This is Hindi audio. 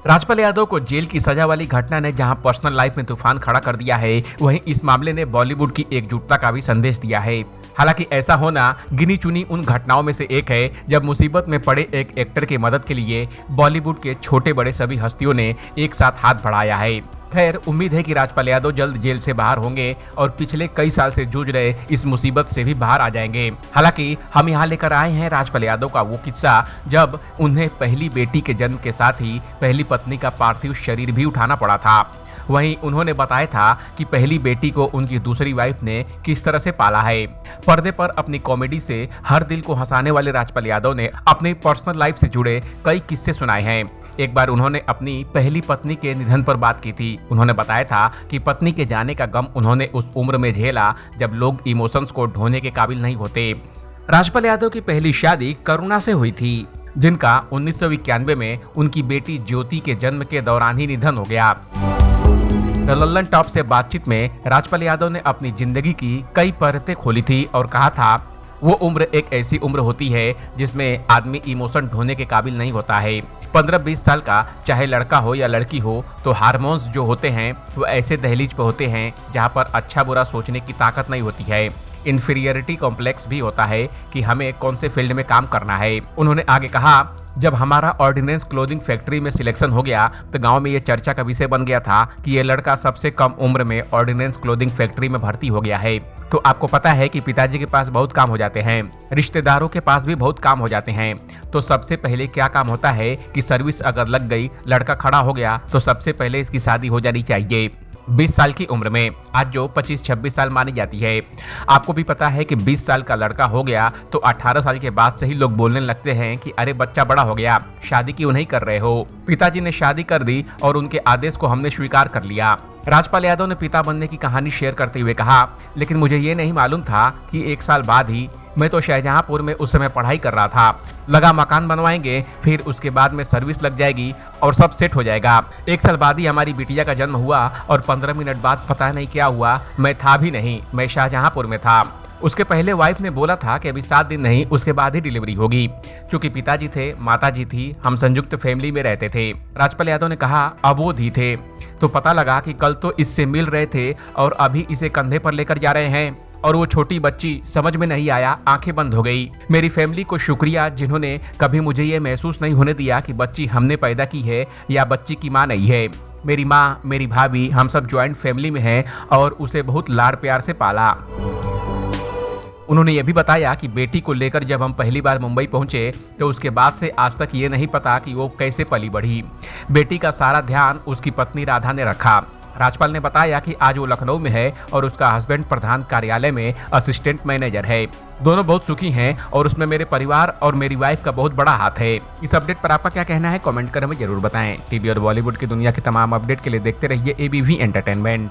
राजपाल यादव को जेल की सजा वाली घटना ने जहां पर्सनल लाइफ में तूफान खड़ा कर दिया है, वहीं इस मामले ने बॉलीवुड की एकजुटता का भी संदेश दिया है। हालांकि ऐसा होना गिनी चुनी उन घटनाओं में से एक है जब मुसीबत में पड़े एक एक्टर की मदद के लिए बॉलीवुड के छोटे बड़े सभी हस्तियों ने एक साथ हाथ बढ़ाया है। खैर, उम्मीद है कि राजपाल यादव जल्द जेल से बाहर होंगे और पिछले कई साल से जूझ रहे इस मुसीबत से भी बाहर आ जाएंगे। हालांकि हम यहाँ लेकर आए हैं राजपाल यादव का वो किस्सा जब उन्हें पहली बेटी के जन्म के साथ ही पहली पत्नी का पार्थिव शरीर भी उठाना पड़ा था। वहीं उन्होंने बताया था कि पहली बेटी को उनकी दूसरी वाइफ ने किस तरह से पाला है। पर्दे पर अपनी कॉमेडी से हर दिल को हंसाने वाले राजपाल यादव ने अपनी पर्सनल लाइफ से जुड़े कई किस्से सुनाए हैं। एक बार उन्होंने अपनी पहली पत्नी के निधन पर बात की थी। उन्होंने बताया था कि पत्नी के जाने का गम उन्होंने उस उम्र में झेला जब लोग इमोशंस को ढोने के काबिल नहीं होते। राजपाल यादव की पहली शादी करुणा से हुई थी, जिनका 1991 में उनकी बेटी ज्योति के जन्म के दौरान ही निधन हो गया। द लल्लन टॉप से बातचीत में राजपाल यादव ने अपनी जिंदगी की कई परतें खोली थी और कहा था, वो उम्र एक ऐसी उम्र होती है जिसमें आदमी इमोशन ढोने के काबिल नहीं होता है। 15-20 साल का चाहे लड़का हो या लड़की हो तो हार्मोन्स जो होते हैं वो ऐसे दहलीज पे होते हैं जहाँ पर अच्छा बुरा सोचने की ताकत नहीं होती है। इन्फीरियरिटी कॉम्प्लेक्स भी होता है कि हमें कौन से फील्ड में काम करना है। उन्होंने आगे कहा, जब हमारा ऑर्डिनेंस क्लोथिंग फैक्ट्री में सिलेक्शन हो गया तो गांव में ये चर्चा का विषय बन गया था कि ये लड़का सबसे कम उम्र में ऑर्डिनेंस क्लोथिंग फैक्ट्री में भर्ती हो गया है। तो आपको पता है कि पिताजी के पास बहुत काम हो जाते हैं, रिश्तेदारों के पास भी बहुत काम हो जाते हैं। तो सबसे पहले क्या काम होता है कि सर्विस अगर लग गई, लड़का खड़ा हो गया तो सबसे पहले इसकी शादी हो जानी चाहिए 20 साल की उम्र में, आज जो 25-26 साल मानी जाती है। आपको भी पता है कि 20 साल का लड़का हो गया तो 18 साल के बाद से ही लोग बोलने लगते हैं कि अरे बच्चा बड़ा हो गया, शादी क्यों नहीं कर रहे हो। पिताजी ने शादी कर दी और उनके आदेश को हमने स्वीकार कर लिया। राजपाल यादव ने पिता बनने की कहानी शेयर करते हुए कहा, लेकिन मुझे ये नहीं मालूम था कि 1 साल बाद ही, मैं तो शाहजहांपुर में उस समय पढ़ाई कर रहा था, लगा मकान बनवाएंगे, फिर उसके बाद में सर्विस लग जाएगी और सब सेट हो जाएगा। 1 साल बाद ही हमारी बिटिया का जन्म हुआ और 15 मिनट बाद पता नहीं क्या हुआ, मैं था भी नहीं, मैं शाहजहांपुर में था। उसके पहले वाइफ ने बोला था कि अभी 7 दिन नहीं, उसके बाद ही डिलीवरी होगी। क्योंकि पिताजी थे, माताजी थी, हम संयुक्त फैमिली में रहते थे। राजपाल यादव ने कहा, अबोध ही थे तो पता लगा कि कल तो इससे मिल रहे थे और अभी इसे कंधे पर लेकर जा रहे हैं। और वो छोटी बच्ची, समझ में नहीं आया, आंखें बंद हो गई। मेरी फैमिली को शुक्रिया जिन्होंने कभी मुझे ये महसूस नहीं होने दिया कि बच्ची हमने पैदा की है या बच्ची की माँ नहीं है। मेरी माँ, मेरी भाभी, हम सब ज्वाइंट फैमिली में हैं और उसे बहुत लाड़ प्यार से पाला। उन्होंने ये भी बताया कि बेटी को लेकर जब हम पहली बार मुंबई पहुंचे तो उसके बाद से आज तक ये नहीं पता कि वो कैसे पली बढ़ी। बेटी का सारा ध्यान उसकी पत्नी राधा ने रखा। राजपाल ने बताया कि आज वो लखनऊ में है और उसका हस्बैंड प्रधान कार्यालय में असिस्टेंट मैनेजर है। दोनों बहुत सुखी हैं और उसमें मेरे परिवार और मेरी वाइफ का बहुत बड़ा हाथ है। इस अपडेट पर आपका क्या कहना है, कमेंट कर हमें जरूर बताएं। टीवी और बॉलीवुड की दुनिया की तमाम अपडेट के लिए देखते रहिए ABV एंटरटेनमेंट।